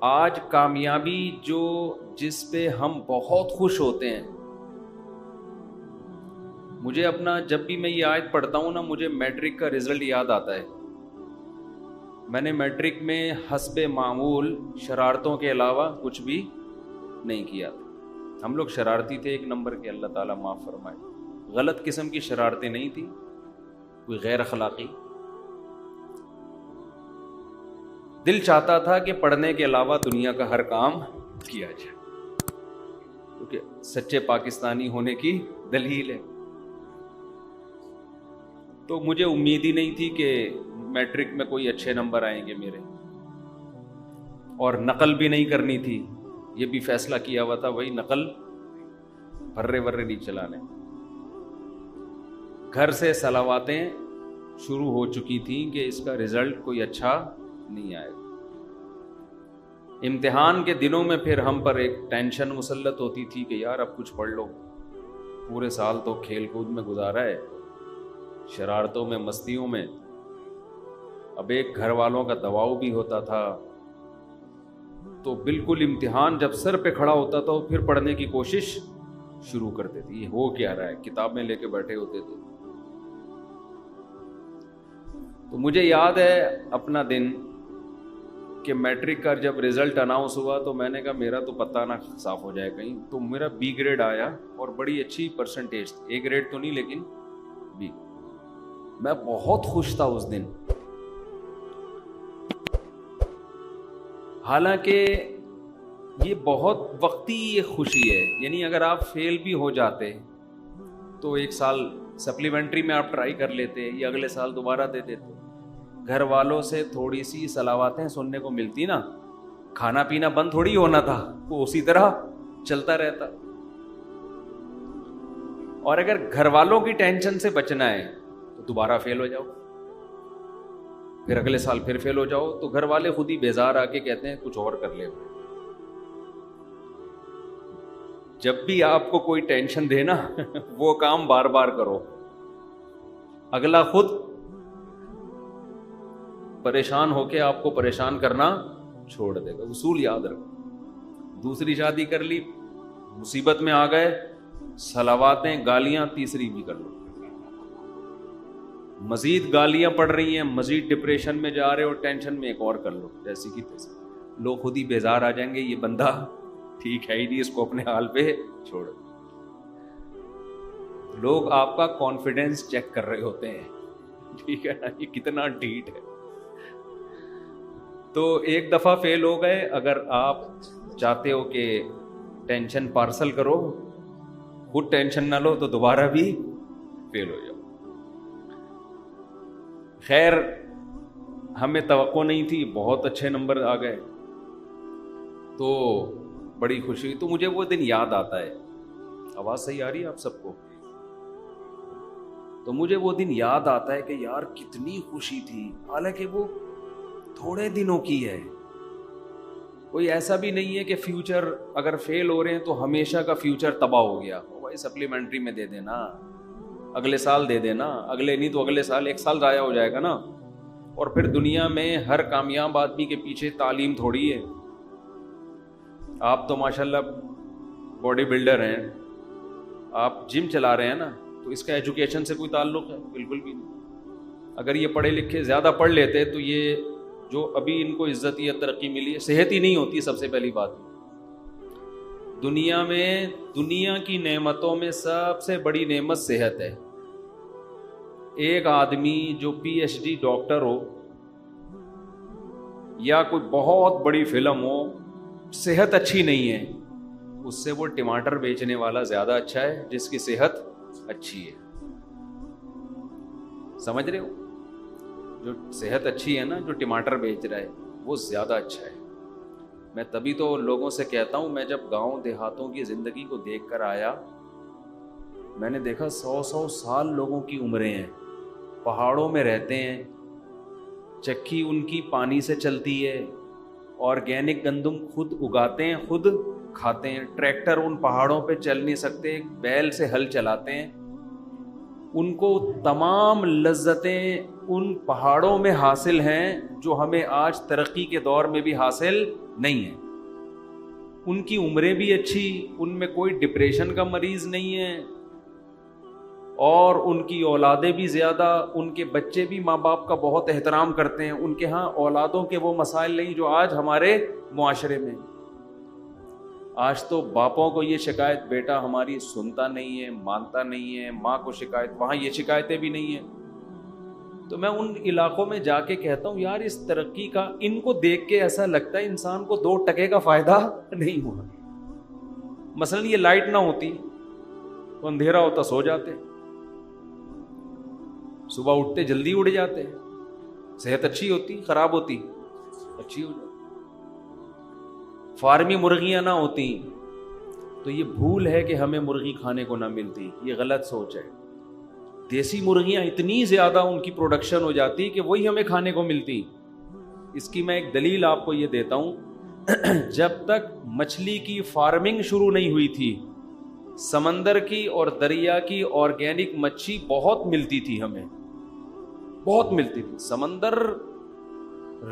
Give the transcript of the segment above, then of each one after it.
آج کامیابی جس پہ ہم بہت خوش ہوتے ہیں، مجھے اپنا جب بھی میں یہ آیت پڑھتا ہوں نا، مجھے میٹرک کا رزلٹ یاد آتا ہے۔ میں نے میٹرک میں حسب معمول شرارتوں کے علاوہ کچھ بھی نہیں کیا تھا۔ ہم لوگ شرارتی تھے ایک نمبر کے، اللہ تعالیٰ معاف فرمائے۔ غلط قسم کی شرارتیں نہیں تھی، کوئی غیر اخلاقی۔ دل چاہتا تھا کہ پڑھنے کے علاوہ دنیا کا ہر کام کیا جائے، کیونکہ سچے پاکستانی ہونے کی دلیل ہے۔ تو مجھے امید ہی نہیں تھی کہ میٹرک میں کوئی اچھے نمبر آئیں گے میرے، اور نقل بھی نہیں کرنی تھی۔ یہ بھی فیصلہ کیا ہوا تھا، وہی نقل پھرے ورے نہیں چلانے۔ گھر سے صلواتیں شروع ہو چکی تھیں کہ اس کا رزلٹ کوئی اچھا نہیں آئے۔ امتحان کے دنوں میں پھر ہم پر ایک ٹینشن مسلط ہوتی تھی کہ یار اب کچھ پڑھ لو، پورے سال تو کھیل کود میں گزارا ہے، شرارتوں میں، مستیوں میں۔ اب ایک گھر والوں کا دباؤ بھی ہوتا تھا، تو بالکل امتحان جب سر پہ کھڑا ہوتا تھا پھر پڑھنے کی کوشش شروع کرتے تھے۔ یہ ہو کیا رہا ہے، کتابیں لے کے بیٹھے ہوتے تھے۔ تو مجھے یاد ہے اپنا دن کہ میٹرک کا جب رزلٹ اناؤنس ہوا تو میں نے کہا میرا تو پتہ نہ صاف ہو جائے کہیں۔ تو میرا بی گریڈ آیا اور بڑی اچھی پرسنٹیج تھی، اے گریڈ تو نہیں لیکن بی۔ میں بہت خوش تھا اس دن، حالانکہ یہ بہت وقتی یہ خوشی ہے، یعنی اگر آپ فیل بھی ہو جاتے تو ایک سال سپلیمنٹری میں آپ ٹرائی کر لیتے یا اگلے سال دوبارہ دے دیتے۔ گھر والوں سے تھوڑی سی صلواتیں سننے کو ملتی نا، کھانا پینا بند تھوڑی ہونا تھا، وہ اسی طرح چلتا رہتا۔ اور اگر گھر والوں کی ٹینشن سے بچنا ہے تو دوبارہ فیل ہو جاؤ، پھر اگلے سال پھر فیل ہو جاؤ، تو گھر والے خود ہی بیزار آ کے کہتے ہیں کچھ اور کر لے۔ جب بھی آپ کو کوئی ٹینشن دے نا وہ کام بار بار کرو، اگلا خود پریشان ہو کے آپ کو پریشان کرنا چھوڑ دے گا۔ اصول یاد رکھو۔ دوسری شادی کر لی، مصیبت میں آ گئے، صلواتیں، گالیاں تیسری بھی کر لو، مزید گالیاں پڑ رہی ہیں، مزید ڈپریشن میں جا رہے ہو، ٹینشن میں ایک اور کر لو، جیسی کی تیسی۔ لوگ خود ہی بیزار آ جائیں گے، یہ بندہ ٹھیک ہے ہی نہیں، اس کو اپنے حال پہ چھوڑ۔ لوگ آپ کا کانفیڈنس چیک کر رہے ہوتے ہیں، ٹھیک ہے نا، یہ کتنا ڈھیٹ ہے۔ تو ایک دفعہ فیل ہو گئے، اگر آپ چاہتے ہو کہ ٹینشن پارسل کرو، خود ٹینشن نہ لو، تو دوبارہ بھی فیل ہو جاؤ۔ خیر ہمیں توقع نہیں تھی، بہت اچھے نمبر آ گئے تو بڑی خوشی ہوئی۔ تو مجھے وہ دن یاد آتا ہے۔ آواز صحیح آ رہی ہے آپ سب کو؟ تو مجھے وہ دن یاد آتا ہے کہ یار کتنی خوشی تھی، حالانکہ وہ تھوڑے دنوں کی ہے۔ کوئی ایسا بھی نہیں ہے کہ فیوچر اگر فیل ہو رہے ہیں تو ہمیشہ کا فیوچر تباہ ہو گیا۔ بھائی سپلیمنٹری میں دے دینا، اگلے سال دے دینا، اگلے نہیں تو اگلے سال، ایک سال ضائع ہو جائے گا نا۔ اور پھر دنیا میں ہر کامیاب آدمی کے پیچھے تعلیم تھوڑی ہے۔ آپ تو ماشاءاللہ باڈی بلڈر ہیں، آپ جم چلا رہے ہیں نا، تو اس کا ایجوکیشن سے کوئی تعلق ہے؟ بالکل بھی نہیں۔ اگر یہ پڑھے لکھے زیادہ پڑھ لیتے تو یہ جو ابھی ان کو عزت یا ترقی ملی ہے، صحت ہی نہیں ہوتی۔ سب سے پہلی بات، دنیا میں دنیا کی نعمتوں میں سب سے بڑی نعمت صحت ہے۔ ایک آدمی جو پی ایچ ڈی ڈاکٹر ہو یا کوئی بہت بڑی فلم ہو، صحت اچھی نہیں ہے، اس سے وہ ٹماٹر بیچنے والا زیادہ اچھا ہے جس کی صحت اچھی ہے۔ سمجھ رہے ہو؟ جو صحت اچھی ہے نا، جو ٹماٹر بیچ رہا ہے وہ زیادہ اچھا ہے۔ میں تبھی تو لوگوں سے کہتا ہوں، میں جب گاؤں دیہاتوں کی زندگی کو دیکھ کر آیا، میں نے دیکھا 100 سال لوگوں کی عمریں ہیں، پہاڑوں میں رہتے ہیں، چکی ان کی پانی سے چلتی ہے، آرگینک گندم خود اگاتے ہیں، خود کھاتے ہیں، ٹریکٹر ان پہاڑوں پہ چل نہیں سکتے، بیل سے ہل چلاتے ہیں، ان کو تمام لذتیں ان پہاڑوں میں حاصل ہیں جو ہمیں آج ترقی کے دور میں بھی حاصل نہیں ہیں. ان کی عمریں بھی اچھی, ان میں کوئی ڈپریشن کا مریض نہیں ہے, اور ان کی اولادیں بھی زیادہ, ان کے بچے بھی ماں باپ کا بہت احترام کرتے ہیں. ان کے ہاں اولادوں کے وہ مسائل نہیں جو آج ہمارے معاشرے میں. آج تو باپوں کو یہ شکایت, بیٹا ہماری سنتا نہیں ہے, مانتا نہیں ہے, ماں کو شکایت, وہاں یہ شکایتیں بھی نہیں ہیں. تو میں ان علاقوں میں جا کے کہتا ہوں یار اس ترقی کا, ان کو دیکھ کے ایسا لگتا ہے انسان کو 2 ٹکے کا فائدہ نہیں ہوا. مثلا یہ لائٹ نہ ہوتی تو اندھیرا ہوتا, سو جاتے, صبح اٹھتے جلدی اٹھ جاتے, صحت اچھی ہوتی, خراب ہوتی, اچھی ہو جاتی. فارمی مرغیاں نہ ہوتی تو یہ بھول ہے کہ ہمیں مرغی کھانے کو نہ ملتی, یہ غلط سوچ ہے. دیسی مرغیاں اتنی زیادہ ان کی پروڈکشن ہو جاتی کہ وہی ہمیں کھانے کو ملتی. اس کی میں ایک دلیل آپ کو یہ دیتا ہوں. جب تک مچھلی کی فارمنگ شروع نہیں ہوئی تھی, سمندر کی اور دریا کی آرگینک مچھی بہت ملتی تھی, ہمیں بہت ملتی تھی. سمندر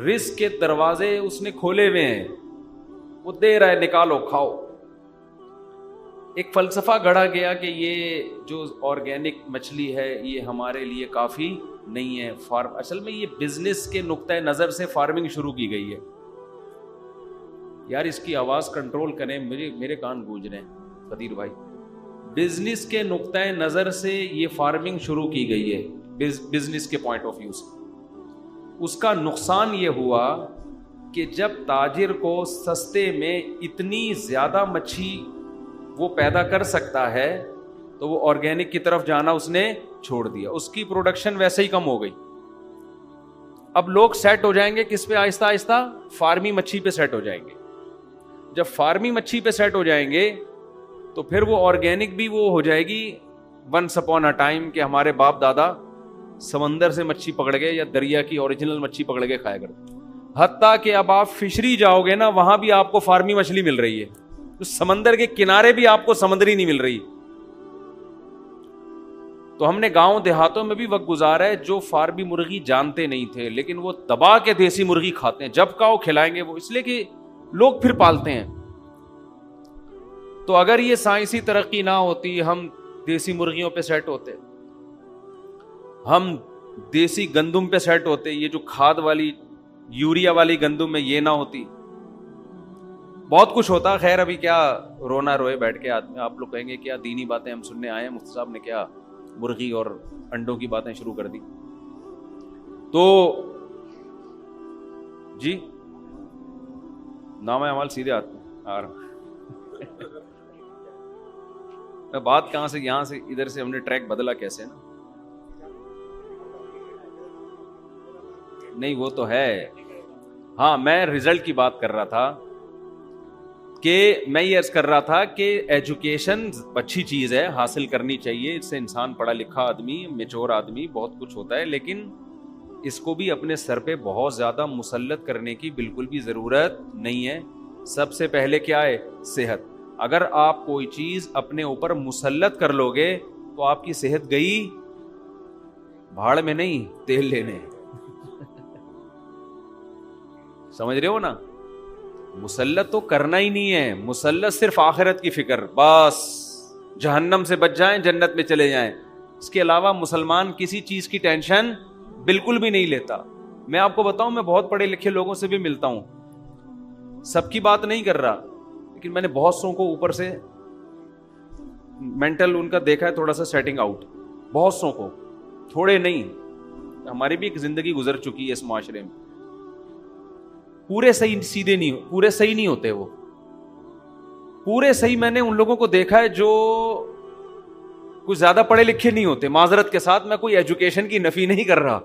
رزق کے دروازے اس نے کھولے ہوئے ہیں, وہ دے رہا ہے, نکالو کھاؤ. ایک فلسفہ گڑھا گیا کہ یہ جو آرگینک مچھلی ہے یہ ہمارے لیے کافی نہیں ہے. اصل میں یہ بزنس کے نقطۂ نظر سے فارمنگ شروع کی گئی ہے. یار اس کی آواز کنٹرول کریں, میرے کان گونج رہے ہیں قدیر بھائی. بزنس کے نقطۂ نظر سے یہ فارمنگ شروع کی گئی ہے, بزنس کے پوائنٹ آف ویو سے. اس کا نقصان یہ ہوا کہ جب تاجر کو سستے میں اتنی زیادہ مچھی وہ پیدا کر سکتا ہے تو وہ آرگینک کی طرف جانا اس نے چھوڑ دیا. اس کی پروڈکشن ویسے ہی کم ہو گئی. اب لوگ سیٹ ہو جائیں گے کس پہ؟ آہستہ آہستہ فارمی مچھی پہ سیٹ ہو جائیں گے. جب فارمی مچھی پہ سیٹ ہو جائیں گے تو پھر وہ آرگینک بھی وہ ہو جائے گی ونس اپون اے ٹائم کہ ہمارے باپ دادا سمندر سے مچھی پکڑ گئے یا دریا کی اوریجنل مچھی پکڑ کے کھایا کرتے. حتیٰ کہ اب آپ فشری جاؤ گے نا, وہاں بھی آپ کو فارمی مچھلی مل رہی ہے. تو سمندر کے کنارے بھی آپ کو سمندری نہیں مل رہی. تو ہم نے گاؤں دیہاتوں میں بھی وقت گزارا ہے جو فارمی مرغی جانتے نہیں تھے, لیکن وہ دبا کے دیسی مرغی کھاتے ہیں. جب کہو کھلائیں گے وہ, اس لیے کہ لوگ پھر پالتے ہیں. تو اگر یہ سائنسی ترقی نہ ہوتی, ہم دیسی مرغیوں پہ سیٹ ہوتے, ہم دیسی گندم پہ سیٹ ہوتے, یہ جو کھاد والی یوریا والی گندم میں یہ نہ ہوتی, بہت کچھ ہوتا. خیر ابھی کیا رونا روئے بیٹھ کے آدمی, آپ لوگ کہیں گے کیا دینی باتیں ہم سننے آئے ہیں, مفتی صاحب نے کیا مرغی اور انڈوں کی باتیں شروع کر دی. تو جی نام اعمال سیدھے آتے ہیں. میں بات کہاں سے, یہاں سے ادھر سے ہم نے ٹریک بدلا کیسے نا, نہیں وہ تو ہے. ہاں میں رزلٹ کی بات کر رہا تھا کہ میں یہ عرض کر رہا تھا کہ ایجوکیشن اچھی چیز ہے, حاصل کرنی چاہیے. اس سے انسان پڑھا لکھا آدمی, میچور آدمی, بہت کچھ ہوتا ہے, لیکن اس کو بھی اپنے سر پہ بہت زیادہ مسلط کرنے کی بالکل بھی ضرورت نہیں ہے. سب سے پہلے کیا ہے؟ صحت. اگر آپ کوئی چیز اپنے اوپر مسلط کر لو گے تو آپ کی صحت گئی بھاڑ میں, نہیں تیل لینے. سمجھ رہے ہو نا؟ مسلط تو کرنا ہی نہیں ہے, مسلط صرف آخرت کی فکر, بس جہنم سے بچ جائیں جنت میں چلے جائیں. اس کے علاوہ مسلمان کسی چیز کی ٹینشن بالکل بھی نہیں لیتا. میں آپ کو بتاؤں, میں بہت پڑھے لکھے لوگوں سے بھی ملتا ہوں, سب کی بات نہیں کر رہا, لیکن میں نے بہت سو کو اوپر سے مینٹل ان کا دیکھا ہے تھوڑا سا سیٹنگ آؤٹ, بہت سو کو, تھوڑے نہیں. ہماری بھی ایک زندگی گزر چکی ہے اس معاشرے میں. پورے صحیح سیدھے نہیں, پورے صحیح نہیں ہوتے وہ. پورے صحیح میں نے ان لوگوں کو دیکھا ہے جو کچھ زیادہ پڑھے لکھے نہیں ہوتے. معذرت کے ساتھ میں کوئی ایجوکیشن کی نفی نہیں کر رہا,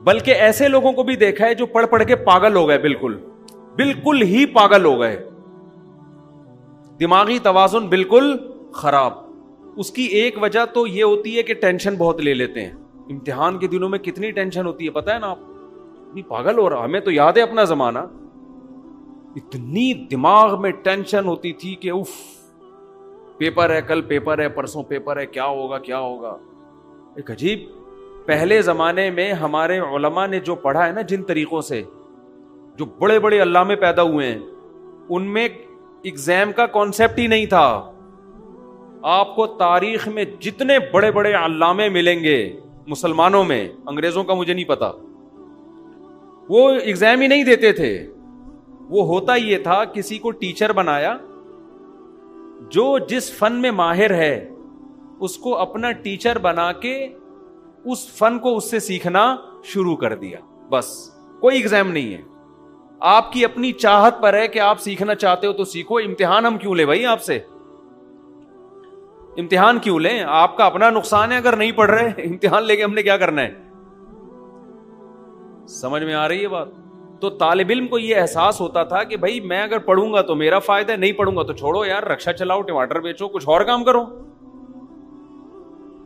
بلکہ ایسے لوگوں کو بھی دیکھا ہے جو پڑھ پڑھ کے پاگل ہو گئے, بالکل ہی پاگل ہو گئے, دماغی توازن بالکل خراب. اس کی ایک وجہ تو یہ ہوتی ہے کہ ٹینشن بہت لے لیتے ہیں. امتحان کے دنوں میں کتنی ٹینشن ہوتی ہے پتہ ہے نا آپ, اتنی پاگل ہو رہا. ہمیں تو یاد ہے اپنا زمانہ, اتنی دماغ میں ٹینشن ہوتی تھی کہ اف, پیپر ہے, کل پیپر ہے, پرسوں پیپر ہے, کیا ہوگا. ایک عجیب پہلے زمانے میں ہمارے علماء نے جو پڑھا ہے نا جن طریقوں سے, جو بڑے بڑے علامے پیدا ہوئے ہیں, ان میں ایگزام کا کانسیپٹ ہی نہیں تھا. آپ کو تاریخ میں جتنے بڑے بڑے علامے ملیں گے مسلمانوں میں, انگریزوں کا مجھے نہیں پتا, وہ ایگزام ہی نہیں دیتے تھے. وہ ہوتا یہ تھا, کسی کو ٹیچر بنایا, جو جس فن میں ماہر ہے اس کو اپنا ٹیچر بنا کے اس فن کو اس سے سیکھنا شروع کر دیا. بس کوئی ایگزام نہیں ہے. آپ کی اپنی چاہت پر ہے کہ آپ سیکھنا چاہتے ہو تو سیکھو. امتحان ہم کیوں لیں بھائی آپ سے؟ امتحان کیوں لیں؟ آپ کا اپنا نقصان ہے اگر نہیں پڑھ رہے. امتحان لے کے ہم نے کیا کرنا ہے؟ سمجھ میں آ رہی ہے بات؟ تو طالب علم کو یہ احساس ہوتا تھا کہ بھائی میں اگر پڑھوں گا تو میرا فائدہ ہے, نہیں پڑھوں گا تو چھوڑو یار, رکشا چلاؤ, ٹماٹر بیچو, کچھ اور کام کرو.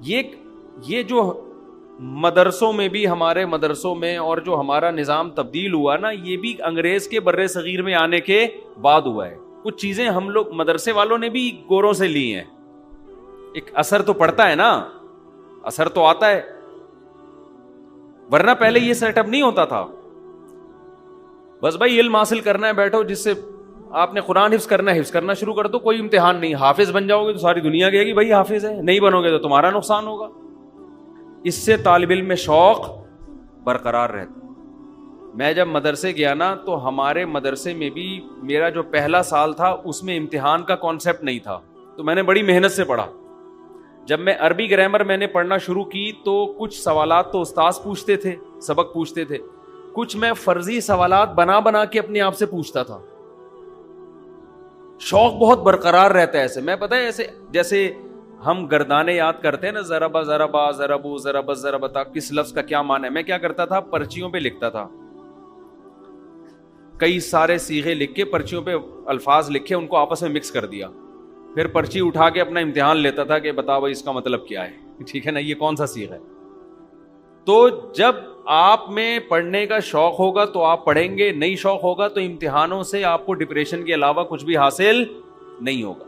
یہ جو مدرسوں میں بھی, ہمارے مدرسوں میں, اور جو ہمارا نظام تبدیل ہوا نا, یہ بھی انگریز کے بر صغیر میں آنے کے بعد ہوا ہے. کچھ چیزیں ہم لوگ مدرسے والوں نے بھی گوروں سے لی ہیں. ایک اثر تو پڑتا ہے نا, اثر تو آتا ہے, ورنہ پہلے یہ سیٹ اپ نہیں ہوتا تھا. بس بھائی علم حاصل کرنا ہے, بیٹھو, جس سے آپ نے قرآن حفظ کرنا ہے حفظ کرنا شروع کر دو, کوئی امتحان نہیں. حافظ بن جاؤ گے تو ساری دنیا کہے گی بھائی حافظ ہے, نہیں بنو گے تو تمہارا نقصان ہوگا. اس سے طالب علم میں شوق برقرار رہتا. میں جب مدرسے گیا نا تو ہمارے مدرسے میں بھی میرا جو پہلا سال تھا اس میں امتحان کا کانسیپٹ نہیں تھا, تو میں نے بڑی محنت سے پڑھا. جب میں عربی گرامر میں نے پڑھنا شروع کی تو کچھ سوالات تو استاذ پوچھتے تھے, سبق پوچھتے تھے, کچھ میں فرضی سوالات بنا بنا کے اپنے آپ سے پوچھتا تھا. شوق بہت برقرار رہتا ہے ایسے. میں پتہ ہے ایسے جیسے ہم گردانے یاد کرتے ہیں نا, ضربا ضربا ضربو ضرب ضربتا, کس لفظ کا کیا معنی ہے, میں کیا کرتا تھا, پرچیوں پہ لکھتا تھا. کئی سارے صیغے لکھ کے پرچیوں پہ الفاظ لکھے, ان کو آپس میں مکس کر دیا, پھر پرچی اٹھا کے اپنا امتحان لیتا تھا کہ بتاؤ بھائی اس کا مطلب کیا ہے, ٹھیک ہے نا, یہ کون سا صیغہ ہے. تو جب آپ میں پڑھنے کا شوق ہوگا تو آپ پڑھیں گے, نہیں شوق ہوگا تو امتحانوں سے آپ کو ڈپریشن کے علاوہ کچھ بھی حاصل نہیں ہوگا.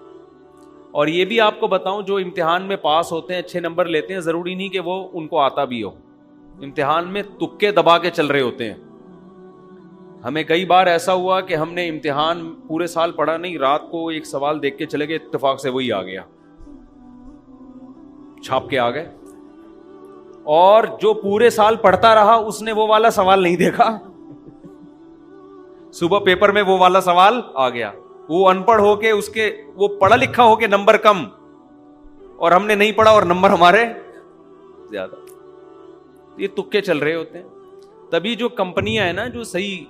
اور یہ بھی آپ کو بتاؤں, جو امتحان میں پاس ہوتے ہیں, اچھے نمبر لیتے ہیں, ضروری نہیں کہ وہ ان کو آتا بھی ہو. امتحان میں تکے دبا کے چل رہے ہوتے ہیں. ہمیں کئی بار ایسا ہوا کہ ہم نے امتحان پورے سال پڑھا نہیں, رات کو ایک سوال دیکھ کے چلے گئے, اتفاق سے وہی آ گیا, چھاپ کے آ گئے. اور جو پورے سال پڑھتا رہا اس نے وہ والا سوال نہیں دیکھا, صبح پیپر میں وہ والا سوال آ گیا. وہ ان پڑھ ہو کے, اس کے وہ پڑھا لکھا ہو کے نمبر کم, اور ہم نے نہیں پڑھا اور نمبر ہمارے زیادہ. یہ تکے چل رہے ہوتے ہیں. تبھی جو کمپنیاں ہیں نا, جو صحیح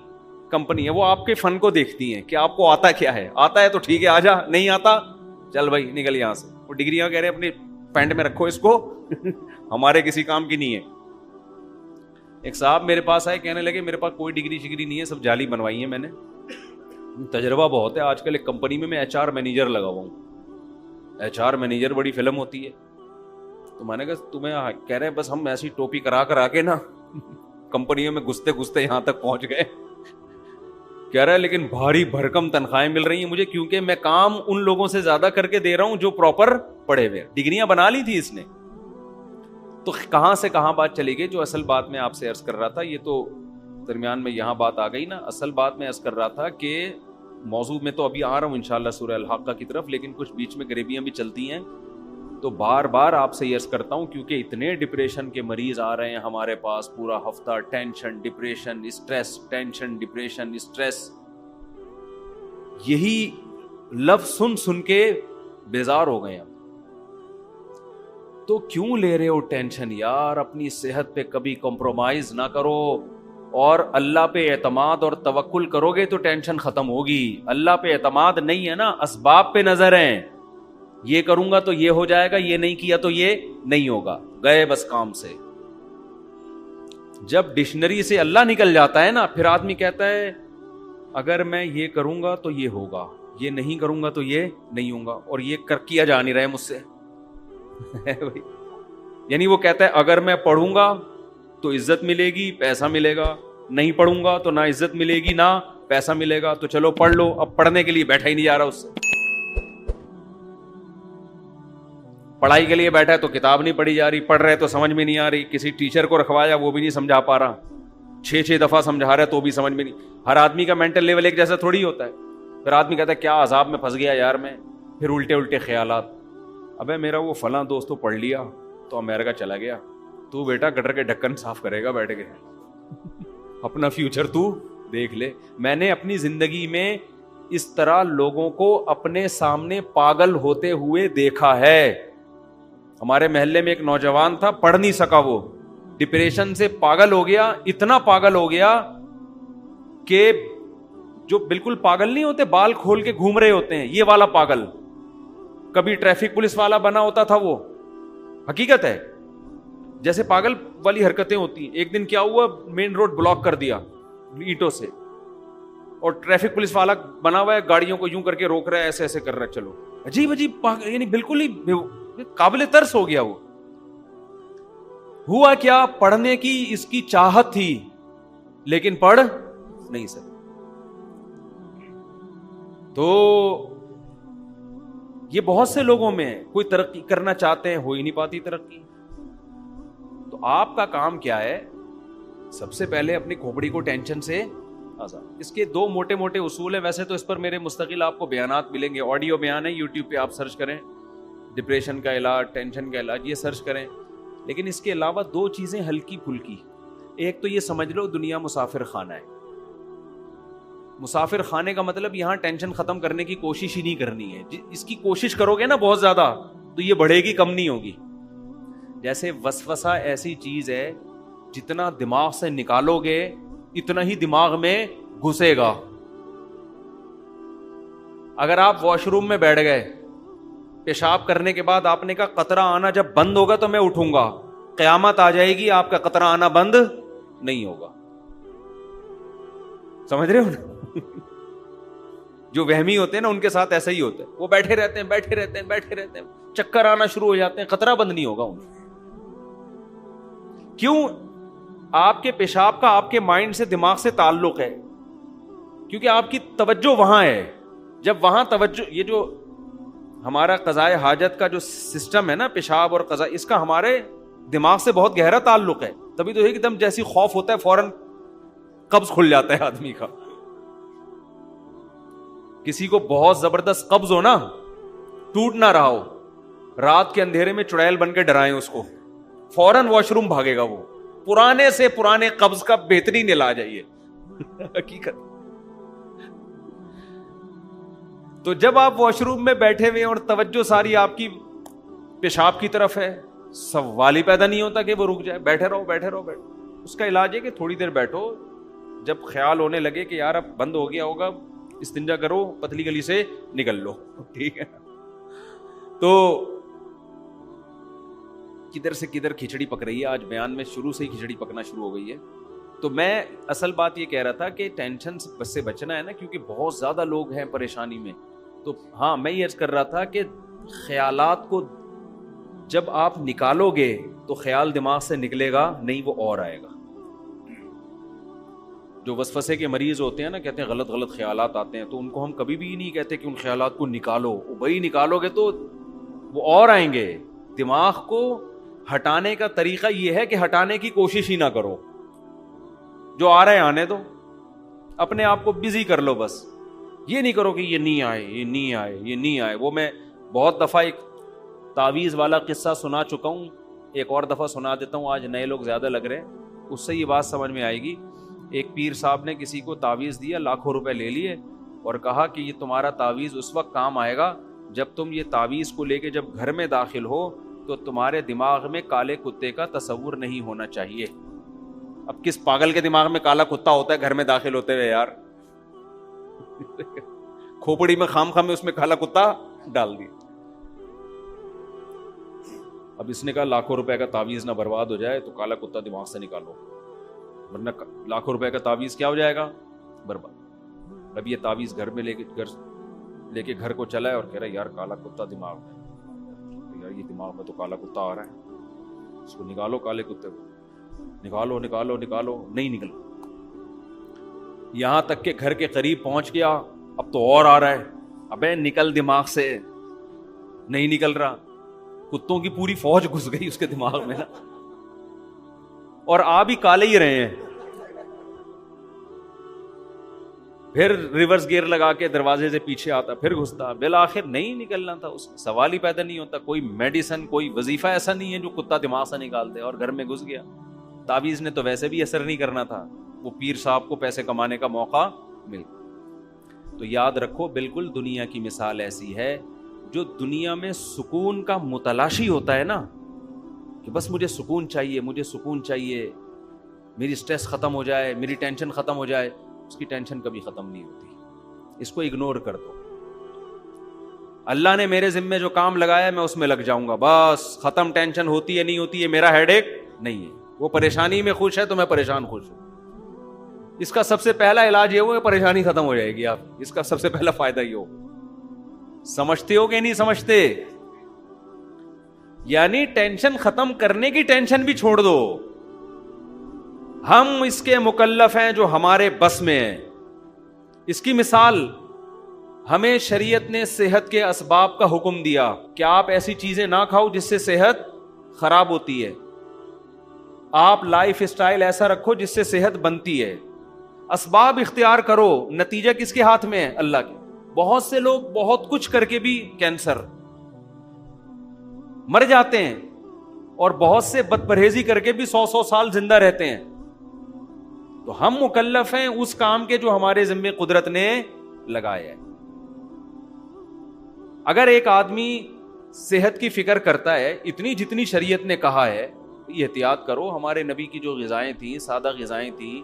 کمپنی ہے, وہ آپ کے فن کو دیکھتی ہیں کہ آپ کو آتا کیا ہے. آتا ہے تو ٹھیک ہے, آ جا, نہیں آتا چل بھائی نکل یہاں سے. وہ ڈگریاں کہہ رہے ہیں اپنی پینٹ میں رکھو اس کو, ہمارے کسی کام کی نہیں ہے. ایک صاحب میرے پاس آئے, کہنے لگے میرے پاس کوئی ڈگری شگری نہیں ہے, سب جعلی بنوائی ہیں میں نے, تجربہ بہت ہے. آج کل ایک کمپنی میں HR مینیجر لگا ہوا ہوں. HR مینیجر بڑی فلم ہوتی ہے. تو میں نے کہا تمہیں کہہ رہے ہیں بس ہم ایسی ٹوپی کرا کے نا کمپنیوں میں گھستے گھستے یہاں تک پہنچ گئے. کہہ رہا ہے لیکن بھاری بھرکم تنخواہیں مل رہی ہیں مجھے, کیونکہ میں کام ان لوگوں سے زیادہ کر کے دے رہا ہوں جو پراپر پڑھے ہوئے. ڈگریاں بنا لی تھی اس نے. تو کہاں سے کہاں بات چلی گئی. جو اصل بات میں آپ سے عرض کر رہا تھا, یہ تو درمیان میں یہاں بات آ گئی نا. اصل بات میں عرض کر رہا تھا کہ موضوع میں تو ابھی آ رہا ہوں انشاءاللہ سورہ الحاقہ کی طرف, لیکن کچھ بیچ میں غریبیاں بھی چلتی ہیں. تو بار بار آپ سے یہ عرض کرتا ہوں, کیونکہ اتنے ڈپریشن کے مریض آ رہے ہیں ہمارے پاس پورا ہفتہ, tension depression stress, tension depression stress. یہی لفظ سن سن کے بیزار ہو گئے ہیں. تو کیوں لے رہے ہو ٹینشن یار؟ اپنی صحت پہ کبھی کمپرومائز نہ کرو, اور اللہ پہ اعتماد اور توکل کرو گے تو ٹینشن ختم ہوگی. اللہ پہ اعتماد نہیں ہے نا, اسباب پہ نظر ہیں. یہ کروں گا تو یہ ہو جائے گا, یہ نہیں کیا تو یہ نہیں ہوگا, گئے بس کام سے. جب ڈکشنری سے اللہ نکل جاتا ہے نا, پھر آدمی کہتا ہے اگر میں یہ کروں گا تو یہ ہوگا, یہ نہیں کروں گا تو یہ نہیں ہوگا, اور یہ کیا جا نہیں رہا ہے مجھ سے. یعنی وہ کہتا ہے اگر میں پڑھوں گا تو عزت ملے گی, پیسہ ملے گا, نہیں پڑھوں گا تو نہ عزت ملے گی نہ پیسہ ملے گا. تو چلو پڑھ لو. اب پڑھنے کے لیے بیٹھا ہی نہیں جا رہا اس سے. پڑھائی کے لیے بیٹھا ہے تو کتاب نہیں پڑھی جا رہی, پڑھ رہے تو سمجھ میں نہیں آ رہی, کسی ٹیچر کو رکھوایا وہ بھی نہیں سمجھا پا رہا, 6 دفعہ سمجھا رہا ہے تو بھی سمجھ میں نہیں. ہر آدمی کا مینٹل لیول ایک جیسا تھوڑی ہوتا ہے. پھر آدمی کہتا ہے کیا عذاب میں پھنس گیا یار میں. پھر الٹے خیالات, ابے میرا وہ فلاں دوست تو پڑھ لیا تو امریکہ چلا گیا, تو بیٹا گٹر کے ڈھکن صاف کرے گا بیٹھ کے, اپنا فیوچر تو دیکھ لے. میں نے اپنی زندگی میں اس طرح لوگوں کو اپنے سامنے پاگل ہوتے ہوئے دیکھا ہے. ہمارے محلے میں ایک نوجوان تھا, پڑھ نہیں سکا, وہ ڈپریشن سے پاگل ہو گیا, اتنا پاگل ہو گیا کہ جو بالکل پاگل نہیں ہوتے, بال کھول کے گھوم رہے ہوتے ہیں, یہ والا پاگل. کبھی ٹریفک پولیس والا بنا ہوتا تھا وہ, حقیقت ہے, جیسے پاگل والی حرکتیں ہوتی ہیں. ایک دن کیا ہوا, مین روڈ بلاک کر دیا اینٹوں سے, اور ٹریفک پولیس والا بنا ہوا ہے, گاڑیوں کو یوں کر کے روک رہا ہے, ایسے ایسے کر رہا ہے. چلو عجیب یعنی بالکل ہی قابل ترس ہو گیا وہ. ہوا کیا, پڑھنے کی اس کی چاہت تھی لیکن پڑھ نہیں سکتا. تو یہ بہت سے لوگوں میں ہے, کوئی ترقی کرنا چاہتے ہیں, ہو ہی نہیں پاتی ترقی. تو آپ کا کام کیا ہے, سب سے پہلے اپنی کھوپڑی کو ٹینشن سے آزاد. اس کے 2 موٹے موٹے اصول ہیں, ویسے تو اس پر میرے مستقل آپ کو بیانات ملیں گے, آڈیو بیان ہے, یوٹیوب پہ آپ سرچ کریں, ڈپریشن کا علاج, ٹینشن کا علاج, یہ سرچ کریں. لیکن اس کے علاوہ 2 چیزیں ہلکی پھلکی. ایک تو یہ سمجھ لو دنیا مسافر خانہ ہے. مسافر خانے کا مطلب یہاں ٹینشن ختم کرنے کی کوشش ہی نہیں کرنی ہے. اس کی کوشش کرو گے نا بہت زیادہ تو یہ بڑھے گی, کم نہیں ہوگی. جیسے وسوسہ ایسی چیز ہے, جتنا دماغ سے نکالو گے اتنا ہی دماغ میں گھسے گا. اگر آپ واش روم میں بیٹھ گئے, پیشاب کرنے کے بعد آپ نے کہا قطرہ آنا جب بند ہوگا تو میں اٹھوں گا, قیامت آ جائے گی, آپ کا قطرہ آنا بند نہیں ہوگا. سمجھ رہے ہو نا؟ جو وہمی ہوتے ہیں نا ان کے ساتھ ایسا ہی ہوتا ہے, وہ بیٹھے رہتے ہیں, چکر آنا شروع ہو جاتے ہیں, قطرہ بند نہیں ہوگا ان. کیوں؟ آپ کے پیشاب کا آپ کے مائنڈ سے, دماغ سے تعلق ہے, کیونکہ آپ کی توجہ وہاں ہے. جب وہاں توجہ, یہ جو ہمارا قضائے حاجت کا جو سسٹم ہے نا, پیشاب اور قضاء, اس کا ہمارے دماغ سے بہت گہرا تعلق ہے. تبھی تو ایک دم جیسی خوف ہوتا ہے فوراً قبض کھل جاتا ہے آدمی کا. کسی کو بہت زبردست قبض ہو نا, ٹوٹ نہ رہا ہو, رات کے اندھیرے میں چڑیل بن کے ڈرائیں اس کو, فوراً واش روم بھاگے گا وہ. پرانے سے پرانے قبض کا بہترین علاج ہے یہ, حقیقت. تو جب آپ واش روم میں بیٹھے ہوئے اور توجہ ساری آپ کی پیشاب کی طرف ہے, سوال ہی پیدا نہیں ہوتا کہ وہ رک جائے. بیٹھے رہو. اس کا علاج ہے کہ تھوڑی دیر بیٹھو, جب خیال ہونے لگے کہ یار اب بند ہو گیا ہوگا, استنجا کرو, پتلی گلی سے نکل لو, ٹھیک ہے. تو کدھر سے کدھر کھچڑی پک رہی ہے آج بیان میں, شروع سے ہی کھچڑی پکنا شروع ہو گئی ہے. تو میں اصل بات یہ کہہ رہا تھا کہ ٹینشن سے بچنا ہے نا, کیونکہ بہت زیادہ لوگ ہیں پریشانی میں. تو ہاں, میں یہ عرض کر رہا تھا کہ خیالات کو جب آپ نکالو گے تو خیال دماغ سے نکلے گا نہیں, وہ اور آئے گا. جو وسوسے کے مریض ہوتے ہیں نا, کہتے ہیں غلط خیالات آتے ہیں, تو ان کو ہم کبھی بھی نہیں کہتے کہ ان خیالات کو نکالو. وہی نکالو گے تو وہ اور آئیں گے. دماغ کو ہٹانے کا طریقہ یہ ہے کہ ہٹانے کی کوشش ہی نہ کرو, جو آ رہے ہیں آنے دو, اپنے آپ کو بزی کر لو. بس یہ نہیں کرو کہ یہ نہیں آئے. وہ میں بہت دفعہ ایک تعویذ والا قصہ سنا چکا ہوں, ایک اور دفعہ سنا دیتا ہوں, آج نئے لوگ زیادہ لگ رہے ہیں, اس سے یہ بات سمجھ میں آئے گی. ایک پیر صاحب نے کسی کو تعویذ دیا, لاکھوں روپے لے لیے اور کہا کہ یہ تمہارا تعویذ اس وقت کام آئے گا جب تم یہ تعویذ کو لے کے جب گھر میں داخل ہو تو تمہارے دماغ میں کالے کتے کا تصور نہیں ہونا چاہیے. اب کس پاگل کے دماغ میں کالا کتا ہوتا ہے گھر میں داخل ہوتے ہوئے یار؟ کھوپڑی میں خام میں اس میں کالا کتا ڈال دی. اب اس نے کہا لاکھوں روپے کا تعویذ نہ برباد ہو جائے تو کالا کتا دماغ سے نکالو, ورنہ لاکھوں روپے کا تعویذ کیا ہو جائے گا, برباد. اب یہ تعویذ گھر میں لے کے گھر کو چلا ہے اور کہہ رہا ہے یار کالا کتا دماغ میں, یار یہ دماغ میں تو کالا کتا آ رہا ہے, اس کو نکالو, کالے کتے کو نکالو, نہیں نکل. یہاں تک کہ گھر کے قریب پہنچ گیا, اب تو اور آ رہا ہے, ابے نکل دماغ سے, نہیں نکل رہا. کتوں کی پوری فوج گھس گئی اس کے دماغ میں نا, اور آ بھی کالے ہی رہے ہیں. پھر ریورس گیئر لگا کے دروازے سے پیچھے آتا, پھر گھستا, بالآخر نہیں نکلنا تھا اس, سوال ہی پیدا نہیں ہوتا. کوئی میڈیسن, کوئی وظیفہ ایسا نہیں ہے جو کتا دماغ سے نکال دے, اور گھر میں گھس گیا. تعویذ نے تو ویسے بھی اثر نہیں کرنا تھا, وہ پیر صاحب کو پیسے کمانے کا موقع مل. تو یاد رکھو, بالکل دنیا کی مثال ایسی ہے, جو دنیا میں سکون کا متلاشی ہوتا ہے نا, کہ بس مجھے سکون چاہیے, مجھے سکون چاہیے, میری سٹریس ختم ہو جائے, میری ٹینشن ختم ہو جائے, اس کی ٹینشن کبھی ختم نہیں ہوتی. اس کو اگنور کر دو. اللہ نے میرے ذمے جو کام لگایا میں اس میں لگ جاؤں گا, بس ختم. ٹینشن ہوتی ہے نہیں ہوتی, یہ میرا ہیڈ ایک نہیں ہے. وہ پریشانی میں خوش ہے تو میں پریشان خوش ہوں. اس کا سب سے پہلا علاج یہ ہو کہ پریشانی ختم ہو جائے گی. آپ اس کا سب سے پہلا فائدہ یہ ہو. سمجھتے ہو کہ نہیں سمجھتے؟ یعنی ٹینشن ختم کرنے کی ٹینشن بھی چھوڑ دو. ہم اس کے مکلف ہیں جو ہمارے بس میں ہیں. اس کی مثال, ہمیں شریعت نے صحت کے اسباب کا حکم دیا کہ آپ ایسی چیزیں نہ کھاؤ جس سے صحت خراب ہوتی ہے. آپ لائف اسٹائل ایسا رکھو جس سے صحت بنتی ہے. اسباب اختیار کرو. نتیجہ کس کے ہاتھ میں ہے؟ اللہ کے. بہت سے لوگ بہت کچھ کر کے بھی کینسر مر جاتے ہیں, اور بہت سے بد پرہیزی کر کے بھی 100 سال زندہ رہتے ہیں. تو ہم مکلف ہیں اس کام کے جو ہمارے ذمے قدرت نے لگایا ہے. اگر ایک آدمی صحت کی فکر کرتا ہے اتنی جتنی شریعت نے کہا ہے, احتیاط کرو. ہمارے نبی کی جو غذائیں تھیں, سادہ غذائیں تھیں,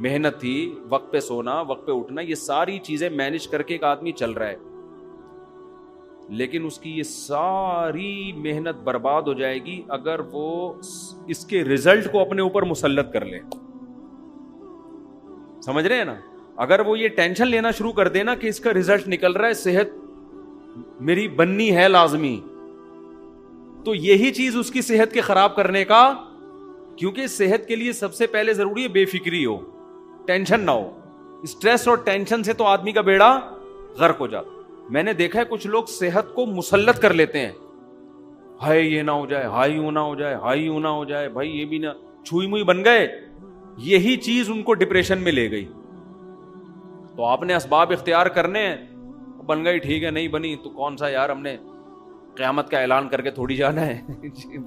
محنت تھی, وقت پہ سونا, وقت پہ اٹھنا, یہ ساری چیزیں مینج کر کے ایک آدمی چل رہا ہے, لیکن اس کی یہ ساری محنت برباد ہو جائے گی اگر وہ اس کے رزلٹ کو اپنے اوپر مسلط کر لے. سمجھ رہے ہیں نا؟ اگر وہ یہ ٹینشن لینا شروع کر دینا کہ اس کا رزلٹ نکل رہا ہے, صحت میری بننی ہے لازمی, تو یہی چیز اس کی صحت کے خراب کرنے کا, کیونکہ صحت کے لیے سب سے پہلے ضروری ہے بے فکری ہو, ٹینشن نہ ہو. اسٹریس اور ٹینشن سے تو آدمی کا بیڑا غرق ہو جاتا. میں نے دیکھا ہے کچھ لوگ صحت کو مسلط کر لیتے ہیں, ہائے یہ نہ ہو جائے, ہائی یوں نہ ہو جائے, ہائی یوں نہ ہو جائے, بھائی یہ بھی نہ, چھوئی موئی بن گئے. یہی چیز ان کو ڈپریشن میں لے گئی. تو آپ نے اسباب اختیار کرنے ہیں, بن گئی ٹھیک ہے, نہیں بنی تو کون سا یار, ہم نے قیامت کا اعلان کر کے تھوڑی جانا ہے.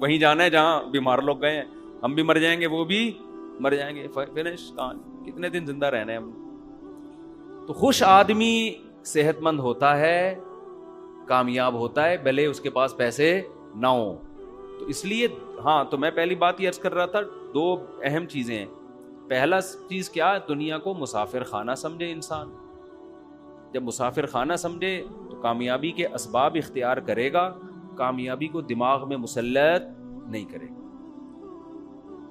وہیں جانا ہے جہاں بیمار لوگ گئے ہیں. ہم بھی مر جائیں گے, وہ بھی مر جائیں گے, فنش. کتنے دن زندہ رہنا ہے ہم. تو خوش آدمی صحت مند ہوتا ہے, کامیاب ہوتا ہے, بھلے اس کے پاس پیسے نہ ہوں. تو اس لیے ہاں, تو میں پہلی بات یہ عرض کر رہا تھا, 2 اہم چیزیں ہیں. پہلا چیز کیا, دنیا کو مسافر خانہ سمجھے انسان. جب مسافر خانہ سمجھے تو کامیابی کے اسباب اختیار کرے گا, کامیابی کو دماغ میں مسلط نہیں کرے گا.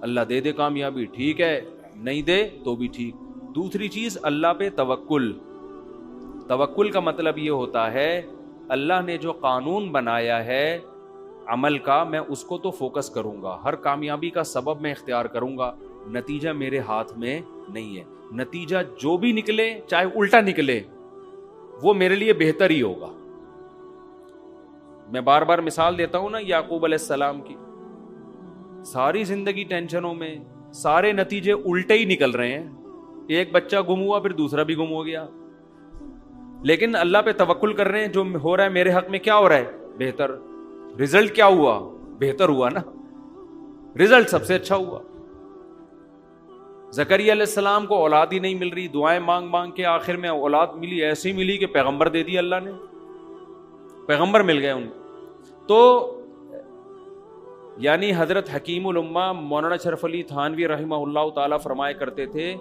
اللہ دے دے کامیابی ٹھیک ہے, نہیں دے تو بھی ٹھیک. دوسری چیز, اللہ پہ توکل. توکل کا مطلب یہ ہوتا ہے اللہ نے جو قانون بنایا ہے عمل کا, میں اس کو تو فوکس کروں گا, ہر کامیابی کا سبب میں اختیار کروں گا, نتیجہ میرے ہاتھ میں نہیں ہے. نتیجہ جو بھی نکلے, چاہے الٹا نکلے, وہ میرے لیے بہتر ہی ہوگا. میں بار بار مثال دیتا ہوں نا یعقوب علیہ السلام کی. ساری زندگی ٹینشنوں میں, سارے نتیجے الٹے ہی نکل رہے ہیں. ایک بچہ گم ہوا, پھر دوسرا بھی گم ہو گیا, لیکن اللہ پہ توکل کر رہے ہیں, جو ہو رہا ہے میرے حق میں کیا ہو رہا ہے, بہتر. رزلٹ کیا ہوا, بہتر ہوا نا, رزلٹ سب سے اچھا ہوا. زکریا علیہ السلام کو اولاد ہی نہیں مل رہی, دعائیں مانگ مانگ کے آخر میں اولاد ملی, ایسی ملی کہ پیغمبر دے دیا اللہ نے, پیغمبر مل گئے ان. تو یعنی حضرت حکیم الامہ مولانا شرف علی تھانوی رحمہ اللہ تعالیٰ فرمایا کرتے تھے,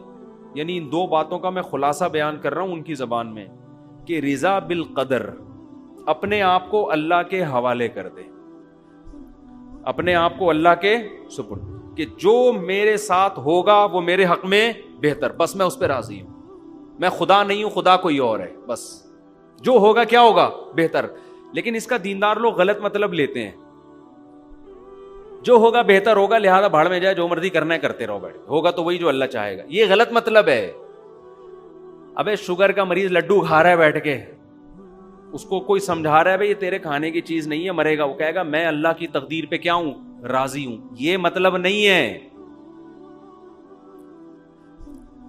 یعنی ان 2 باتوں کا میں خلاصہ بیان کر رہا ہوں ان کی زبان میں, کہ رضا بالقدر, اپنے آپ کو اللہ کے حوالے کر دے, اپنے آپ کو اللہ کے سپرد, کہ جو میرے ساتھ ہوگا وہ میرے حق میں بہتر, بس میں اس پہ راضی ہوں. میں خدا نہیں ہوں, خدا کوئی اور ہے, بس جو ہوگا کیا ہوگا, بہتر. لیکن اس کا دیندار لوگ غلط مطلب لیتے ہیں, جو ہوگا بہتر ہوگا, لہذا بھاڑ میں جائے, جو مرضی کرنا ہے کرتے رہو, بیٹھ ہوگا تو وہی جو اللہ چاہے گا. یہ غلط مطلب ہے. ابے شوگر کا مریض لڈو کھا رہا ہے بیٹھ کے, اس کو کوئی سمجھا رہا ہے بھائی یہ تیرے کھانے کی چیز نہیں ہے, مرے گا, وہ کہے گا میں اللہ کی تقدیر پہ کیا ہوں, راضی ہوں. یہ مطلب نہیں ہے.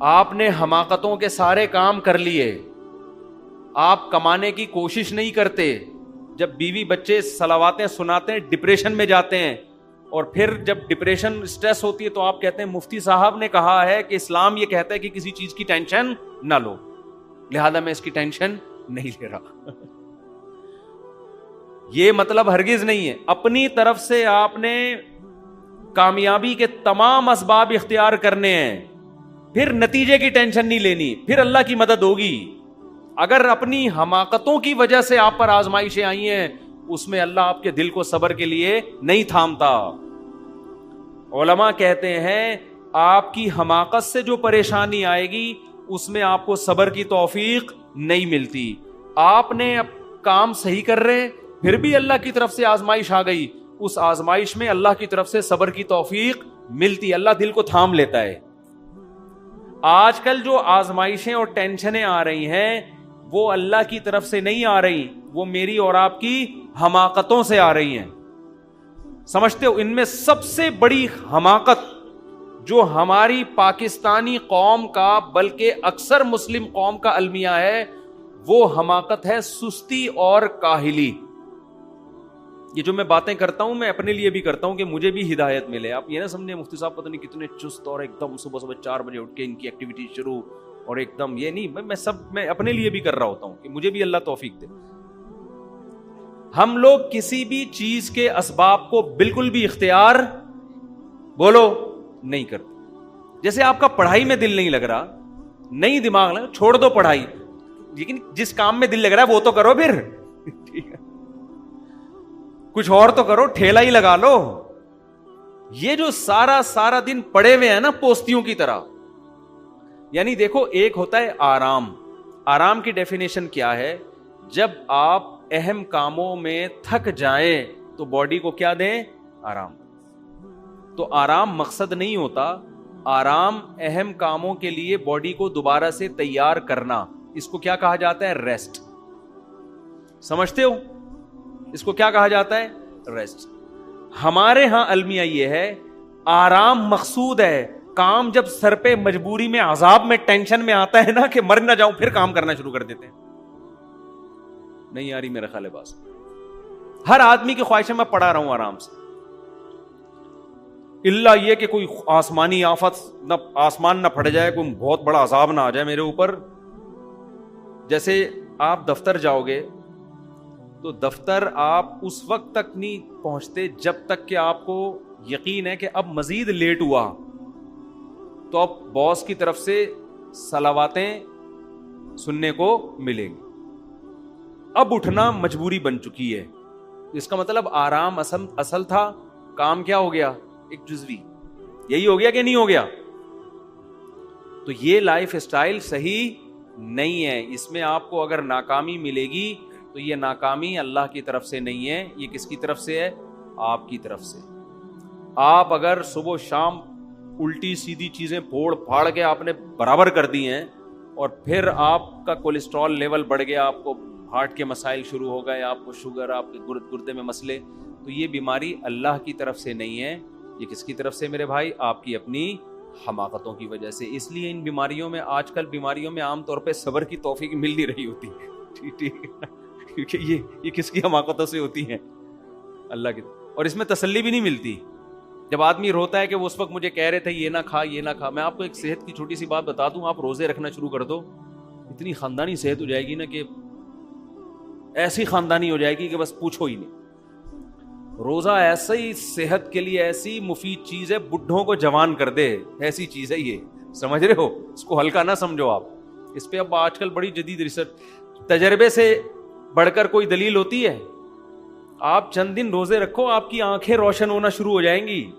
آپ نے حماقتوں کے سارے کام کر لیے, آپ کمانے کی کوشش نہیں کرتے. جب بیوی بچے صلواتیں سناتے ہیں ڈپریشن میں جاتے ہیں, اور پھر جب ڈپریشن اسٹریس ہوتی ہے تو آپ کہتے ہیں مفتی صاحب نے کہا ہے کہ اسلام یہ کہتا ہے کہ کسی چیز کی ٹینشن نہ لو, لہذا میں اس کی ٹینشن نہیں لے رہا. یہ مطلب ہرگز نہیں ہے. اپنی طرف سے آپ نے کامیابی کے تمام اسباب اختیار کرنے ہیں, پھر نتیجے کی ٹینشن نہیں لینی, پھر اللہ کی مدد ہوگی. اگر اپنی حماقتوں کی وجہ سے آپ پر آزمائشیں آئی ہیں, اس میں اللہ آپ کے دل کو صبر کے لیے نہیں تھامتا. علماء کہتے ہیں آپ کی حماقت سے جو پریشانی آئے گی اس میں آپ کو صبر کی توفیق نہیں ملتی. آپ نے کام صحیح کر رہے, پھر بھی اللہ کی طرف سے آزمائش آ گئی, اس آزمائش میں اللہ کی طرف سے صبر کی توفیق ملتی, اللہ دل کو تھام لیتا ہے. آج کل جو آزمائشیں اور ٹینشنیں آ رہی ہیں وہ اللہ کی طرف سے نہیں آ رہی, وہ میری اور آپ کی حماقتوں سے آ رہی ہیں. سمجھتے ہو ان میں سب سے بڑی حماقت جو ہماری پاکستانی قوم کا بلکہ اکثر مسلم قوم کا المیہ ہے, وہ حماقت ہے سستی اور کاہلی. یہ جو میں باتیں کرتا ہوں میں اپنے لیے بھی کرتا ہوں کہ مجھے بھی ہدایت ملے. آپ یہ نہ سمجھیں مفتی صاحب پتہ نہیں کتنے چست اور ایک دم صبح 4 بجے اٹھ کے ان کی ایکٹیویٹی شروع, اور ایک دم یہ نہیں, میں اپنے لیے بھی کر رہا ہوتا ہوں کہ مجھے بھی اللہ توفیق دے. ہم لوگ کسی بھی چیز کے اسباب کو بالکل بھی اختیار بولو نہیں کرتے. جیسے آپ کا پڑھائی میں دل نہیں لگ رہا, نہیں دماغ لگا, چھوڑ دو پڑھائی, لیکن جس کام میں دل لگ رہا ہے وہ تو کرو پھر, کچھ اور تو کرو, ٹھیلا ہی لگا لو. یہ جو سارا دن پڑے ہوئے ہیں نا پوستیوں کی طرح, یعنی دیکھو ایک ہوتا ہے آرام. آرام کی ڈیفینیشن کیا ہے؟ جب آپ اہم کاموں میں تھک جائیں تو باڈی کو کیا دیں؟ آرام. تو آرام مقصد نہیں ہوتا, آرام اہم کاموں کے لیے باڈی کو دوبارہ سے تیار کرنا, اس کو کیا کہا جاتا ہے؟ ریسٹ. سمجھتے ہو اس کو کیا کہا جاتا ہے؟ ریسٹ. ہمارے ہاں المیہ یہ ہے آرام مقصود ہے. کام جب سر پہ مجبوری میں عذاب میں ٹینشن میں آتا ہے نا کہ مر نہ جاؤں, پھر کام کرنا شروع کر دیتے ہیں. نہیں آ رہی میرا خیال ہے بات. ہر آدمی کی خواہش ہے میں پڑا رہا ہوں آرام سے, اللہ یہ کہ کوئی آسمانی آفت نہ, آسمان نہ پھٹ جائے, کوئی بہت بڑا عذاب نہ آ جائے میرے اوپر. جیسے آپ دفتر جاؤ گے تو دفتر آپ اس وقت تک نہیں پہنچتے جب تک کہ آپ کو یقین ہے کہ اب مزید لیٹ ہوا تو اب باس کی طرف سے صلواتیں سننے کو ملیں گی. اب اٹھنا مجبوری بن چکی ہے. اس کا مطلب آرام اصل تھا, کام کیا ہو گیا؟ ایک جزوی. یہی ہو گیا کہ نہیں ہو گیا؟ تو یہ لائف اسٹائل صحیح نہیں ہے. اس میں آپ کو اگر ناکامی ملے گی تو یہ ناکامی اللہ کی طرف سے نہیں ہے, یہ کس کی طرف سے ہے؟ آپ کی طرف سے. آپ اگر صبح و شام الٹی سیدھی چیزیں پھوڑ پھاڑ کے آپ نے برابر کر دی ہیں, اور پھر آپ کا کولیسٹرول لیول بڑھ گیا, آپ کو ہارٹ کے مسائل شروع ہو گئے, آپ کو شوگر, آپ کے گردے میں مسئلے, تو یہ بیماری اللہ کی طرف سے نہیں ہے. یہ کس کی طرف سے میرے بھائی؟ آپ کی اپنی حماقتوں کی وجہ سے. اس لیے ان بیماریوں میں, آج کل بیماریوں میں عام طور پہ صبر کی توفیق مل نہیں رہی ہوتی. ٹھیک ہے, کیونکہ یہ کس کی حماقتوں سے ہوتی ہیں؟ اللہ کی. اور اس میں تسلی بھی نہیں ملتی. جب آدمی روتا ہے کہ وہ اس وقت مجھے کہہ رہے تھے یہ نہ کھا یہ نہ کھا. میں آپ کو ایک صحت کی چھوٹی سی بات بتا دوں, آپ روزے رکھنا شروع کر دو, اتنی خاندانی صحت ہو جائے گی نا کہ ایسی خاندانی ہو جائے گی کہ بس پوچھو ہی نہیں. روزہ ایسا ہی صحت کے لیے ایسی مفید چیز ہے, بڈھوں کو جوان کر دے, ایسی چیز ہے یہ. سمجھ رہے ہو؟ اس کو ہلکا نہ سمجھو آپ. اس پہ اب آج کل بڑی جدید ریسرچ, تجربے سے بڑھ کر کوئی دلیل ہوتی ہے؟ آپ چند دن روزے رکھو, آپ کی آنکھیں روشن ہونا شروع ہو جائیں گی,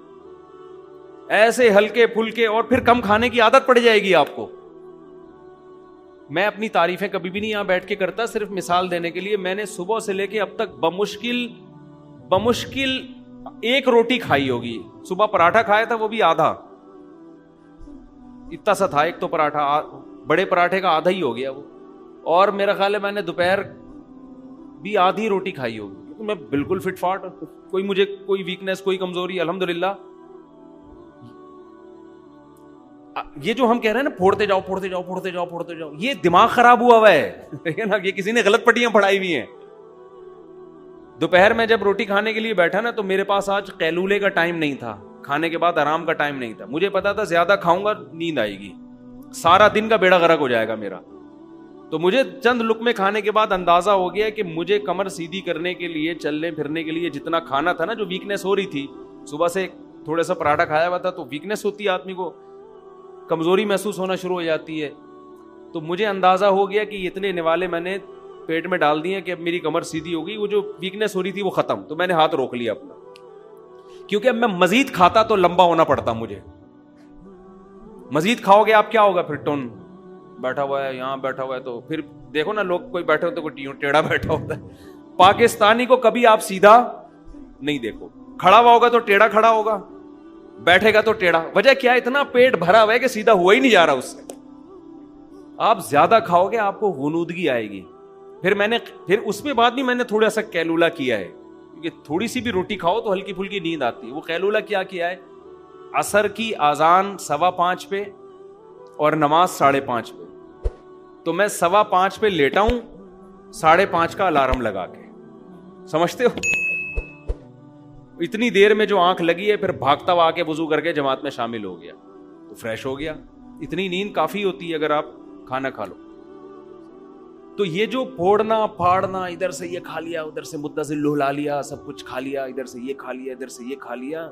ایسے ہلکے پھلکے, اور پھر کم کھانے کی عادت پڑ جائے گی آپ کو. میں اپنی تعریفیں کبھی بھی نہیں یہاں بیٹھ کے کرتا, صرف مثال دینے کے لیے. میں نے صبح سے لے کے اب تک بمشکل 1 روٹی کھائی ہوگی. صبح پراٹھا کھایا تھا, وہ بھی آدھا, اتنا سا تھا ایک تو پراٹھا, بڑے پراٹھے کا آدھا ہی ہو گیا وہ. اور میرا خیال ہے میں نے دوپہر بھی آدھی روٹی کھائی ہوگی, کیونکہ میں بالکل فٹ فاٹ, کوئی مجھے کوئی ویکنیس کوئی کمزوری الحمدللہ. یہ جو ہم کہہ رہے ہیں نا پھوڑتے جاؤ پھوڑتے جاؤ پھوڑتے جاؤ پھوڑتے جاؤ, یہ دماغ خراب ہوا ہوا ہے نا, یہ کسی نے غلط پٹیاں پڑھائی ہوئی ہیں. دوپہر میں جب روٹی کھانے کے لیے بیٹھا نا تو میرے پاس آج قیلولے کا ٹائم نہیں تھا, کھانے کے بعد آرام کا ٹائم نہیں تھا. مجھے پتا تھا زیادہ کھاؤں گا نیند آئے گی, سارا دن کا بیڑا غرق ہو جائے گا میرا. تو مجھے چند لقمے کھانے کے بعد اندازہ ہو گیا کہ مجھے کمر سیدھی کرنے کے لیے, چلنے پھرنے کے لیے جتنا کھانا تھا نا, جو ویکنیس ہو رہی تھی, صبح سے تھوڑا سا پراٹھا کھایا ہوا تھا تو ویکنیس ہوتی ہے, آدمی کو کمزوری محسوس ہونا شروع ہو جاتی ہے. تو مجھے اندازہ ہو گیا کہ اتنے نوالے میں نے پیٹ میں ڈال دیے کہ اب میری کمر سیدھی ہو گئی, وہ جو ویکنیس ہو رہی تھی وہ ختم. تو میں نے ہاتھ روک لیا اپنا, کیونکہ اب میں مزید کھاتا تو لمبا ہونا پڑتا مجھے. مزید کھاؤ گے آپ کیا ہوگا پھر, ٹون بیٹھا ہوا ہے یہاں بیٹھا ہوا ہے, تو پھر دیکھو نا لوگ کوئی بیٹھے ہوتے کوئی ٹیڑھا بیٹھا ہوتا ہے. پاکستانی کو کبھی آپ سیدھا نہیں دیکھو, کھڑا ہوا ہوگا تو ٹیڑھا کھڑا ہوگا, بیٹھے گا تو ٹیڑھا. وجہ کیا, اتنا پیٹ بھرا ہوا ہے کہ سیدھا ہوا ہی نہیں جا رہا اس سے. آپ زیادہ کھاؤ گے آپ کو غنودگی آئے گی. پھر اس میں بعد بھی میں نے تھوڑا سا قیلولہ کیا ہے, کیونکہ تھوڑی سی بھی روٹی کھاؤ تو ہلکی پھلکی نیند آتی ہے. وہ قیلولہ کیا ہے, عصر کی اذان 5:15 پہ اور نماز 5:30 پہ. تو میں 5:15 پہ لیٹا ہوں, 5:30 کا الارم لگا کے. سمجھتے ہو, اتنی دیر میں جو آنکھ لگی ہے, پھر بھاگتا ہوا آ کے وضو کر کے جماعت میں شامل ہو گیا تو فریش ہو گیا. اتنی نیند کافی ہوتی ہے اگر آپ کھانا کھا لو. تو یہ جو پھوڑنا پھاڑنا, ادھر سے یہ کھا لیا ادھر سے متصل لہلا لیا, سب کچھ کھا لیا, ادھر سے یہ کھا لیا ادھر سے یہ کھا لیا,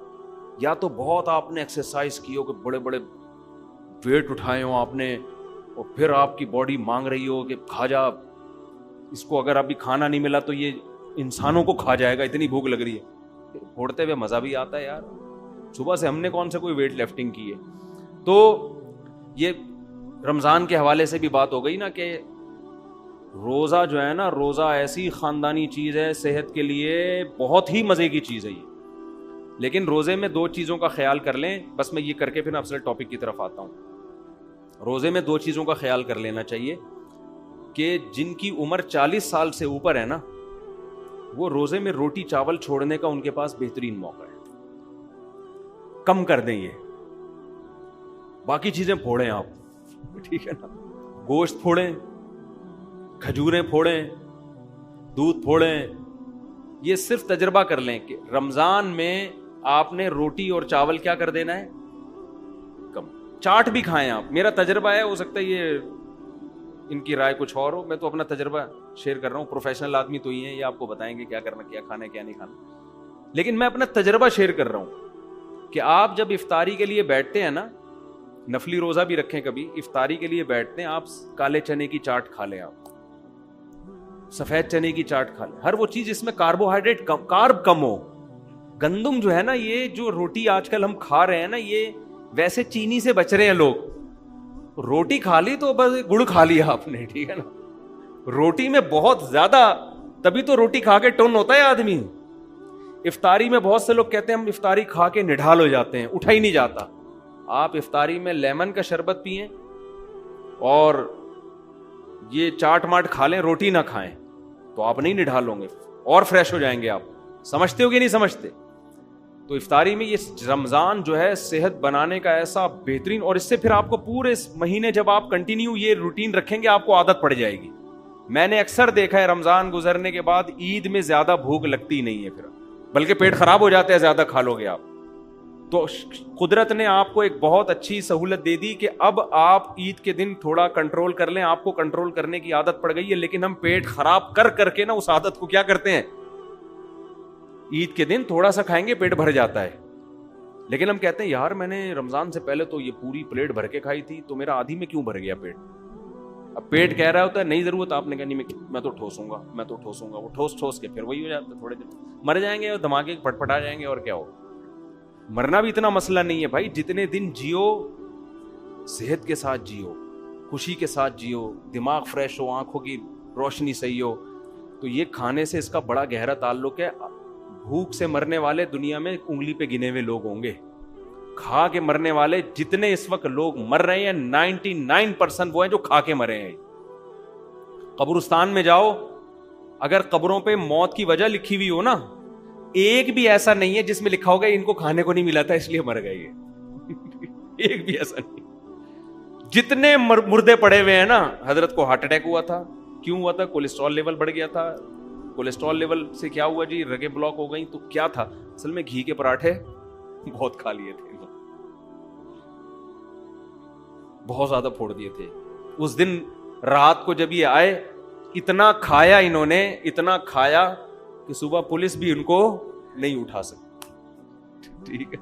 یا تو بہت آپ نے ایکسرسائز کی ہو کہ بڑے بڑے ویٹ اٹھائے ہوں آپ نے, اور پھر آپ کی باڈی مانگ رہی ہو کہ کھا جا اس کو, اگر ابھی کھانا نہیں ملا تو یہ انسانوں کو کھا جائے گا, اتنی بھوک لگ رہی ہے. پھوڑتے ہوئے مزہ بھی آتا ہے یار. صبح سے ہم نے کون سے کوئی ویٹ لفٹنگ کی ہے. تو یہ رمضان کے حوالے سے بھی بات ہو گئی نا کہ روزہ جو ہے نا, روزہ ایسی خاندانی چیز ہے, صحت کے لیے بہت ہی مزے کی چیز ہے یہ. لیکن روزے میں 2 چیزوں کا خیال کر لیں, بس میں یہ کر کے پھر اصل ٹاپک کی طرف آتا ہوں. روزے میں 2 چیزوں کا خیال کر لینا چاہیے کہ جن کی عمر 40 سال سے اوپر ہے نا, وہ روزے میں روٹی چاول چھوڑنے کا ان کے پاس بہترین موقع ہے. کم کر دیں یہ, باقی چیزیں پھوڑیں آپ, ٹھیک ہے نا, گوشت پھوڑیں, کھجوریں پھوڑیں, دودھ پھوڑیں. یہ صرف تجربہ کر لیں کہ رمضان میں آپ نے روٹی اور چاول کیا کر دینا ہے, کم. چاٹ بھی کھائیں آپ, میرا تجربہ ہے, ہو سکتا ہے یہ ان کی رائے کچھ اور ہو, میں تو اپنا تجربہ شیئر کر رہا ہوں. پروفیشنل آدمی تو ہی ہیں, یہ آپ کو بتائیں گے کیا کرنا, کیا کھانا ہے کیا نہیں کھانا. لیکن میں اپنا تجربہ شیئر کر رہا ہوں کہ آپ جب افطاری کے لیے بیٹھتے ہیں نا, نفلی روزہ بھی رکھیں کبھی, افطاری کے لیے بیٹھتے ہیں, آپ کالے چنے کی چاٹ کھا لیں, آپ سفید چنے کی چاٹ کھا لیں. ہر وہ چیز جس میں کاربوہائیڈریٹ کارب کم ہو. گندم جو ہے نا, یہ جو روٹی آج کل ہم کھا رہے ہیں نا, یہ ویسے چینی سے بچ رہے ہیں لوگ. روٹی کھا لی تو بس گڑ کھا لیا آپ نے, ٹھیک ہے نا. روٹی میں بہت زیادہ, تبھی تو روٹی کھا کے ٹون ہوتا ہے آدمی. افطاری میں بہت سے لوگ کہتے ہیں ہم افطاری کھا کے نڈھال ہو جاتے ہیں, اٹھا ہی نہیں جاتا. آپ افطاری میں لیمن کا شربت پئیں اور یہ چاٹ ماٹ کھا لیں, روٹی نہ کھائیں, تو آپ نہیں نڈھال ہوں گے اور فریش ہو جائیں گے آپ. سمجھتے ہو کہ نہیں سمجھتے؟ تو افطاری میں یہ رمضان جو ہے صحت بنانے کا ایسا بہترین, اور اس سے پھر آپ کو پورے مہینے جب آپ کنٹینیو یہ روٹین رکھیں گے آپ کو عادت پڑ جائے گی. میں نے اکثر دیکھا ہے رمضان گزرنے کے بعد عید میں زیادہ بھوک لگتی نہیں ہے پھر, بلکہ پیٹ خراب ہو جاتا ہے زیادہ کھا لو گے آپ. تو قدرت نے آپ کو ایک بہت اچھی سہولت دے دی کہ اب آپ عید کے دن تھوڑا کنٹرول کر لیں. آپ کو کنٹرول کرنے کی عادت پڑ گئی ہے, لیکن ہم پیٹ خراب کر کے نا اس عادت کو کیا کرتے ہیں, عید کے دن تھوڑا سا کھائیں گے پیٹ بھر جاتا ہے. لیکن ہم کہتے ہیں یار میں نے رمضان سے پہلے تو یہ پوری پلیٹ بھر کے کھائی تھی, تو میرا آدھی میں کیوں بھر گیا پیٹ. اب پیٹ کہہ رہا ہوتا ہے نہیں ضرورت, آپ نے کہا نہیں میں تو ٹھوسوں گا, میں تو ٹھوسوں گا. وہ ٹھوس کے پھر وہی ہو جاتا ہے, تھوڑے دن مر جائیں گے اور دھماکے پٹ پٹا جائیں گے. اور کیا ہو, مرنا بھی اتنا مسئلہ نہیں ہے بھائی. جتنے دن جیو صحت کے ساتھ جیو, خوشی کے ساتھ جیو, دماغ فریش ہو, آنکھوں کی روشنی صحیح ہو. تو یہ کھانے سے اس کا بڑا گہرا تعلق ہے. بھوک سے مرنے والے دنیا میں انگلی پہ گنے ہوئے لوگ ہوں گے. کھا کے مرنے والے جتنے اس وقت لوگ مر رہے ہیں 99% وہ ہیں جو کھا کے مرے ہیں. قبرستان میں جاؤ, اگر قبروں پہ موت کی وجہ لکھی ہوئی ہو نا, ایک بھی ایسا نہیں ہے جس میں لکھا ہوگا ان کو کھانے کو نہیں ملا تھا اس لیے مر گئے یہ ایک بھی ایسا نہیں. جتنے مردے پڑے ہوئے ہیں نا, حضرت کو ہارٹ اٹیک ہوا تھا, کیوں ہوا تھا؟ کولیسٹرول لیول بڑھ گیا تھا. کولیسٹرول لیول سے کیا ہوا جی؟ رگیں بلاک ہو گئیں. تو کیا تھا اصل میں؟ گھی کے پراٹھے بہت کھا لیے تھے, بہت زیادہ پھوڑ دیے تھے. اس دن رات کو جب یہ آئے, اتنا کھایا انہوں نے, اتنا کھایا کہ صبح پولیس بھی ان کو نہیں اٹھا سکتی. ٹھیک ہے,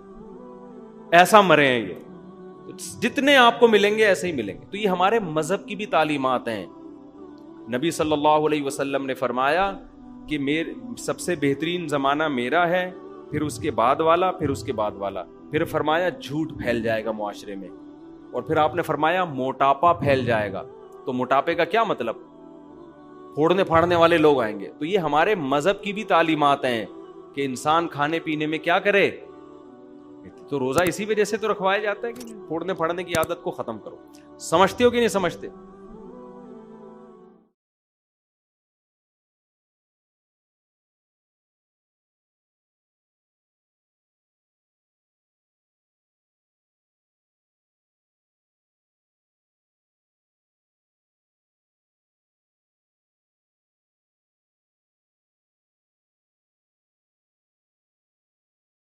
ایسا مرے ہیں یہ. جتنے آپ کو ملیں گے ایسے ہی ملیں گے. تو یہ ہمارے مذہب کی بھی تعلیمات ہیں. نبی صلی اللہ علیہ وسلم نے فرمایا کہ سب سے بہترین زمانہ میرا ہے, پھر اس کے بعد والا, پھر اس کے بعد والا. پھر فرمایا جھوٹ پھیل جائے گا معاشرے میں, اور پھر آپ نے فرمایا موٹاپا پھیل جائے گا. تو موٹاپے کا کیا مطلب؟ پھوڑنے پھاڑنے والے لوگ آئیں گے. تو یہ ہمارے مذہب کی بھی تعلیمات ہیں کہ انسان کھانے پینے میں کیا کرے. تو روزہ اسی وجہ سے تو رکھوایا جاتا ہے کہ پھوڑنے پھاڑنے کی عادت کو ختم کرو. سمجھتے ہو کہ نہیں سمجھتے؟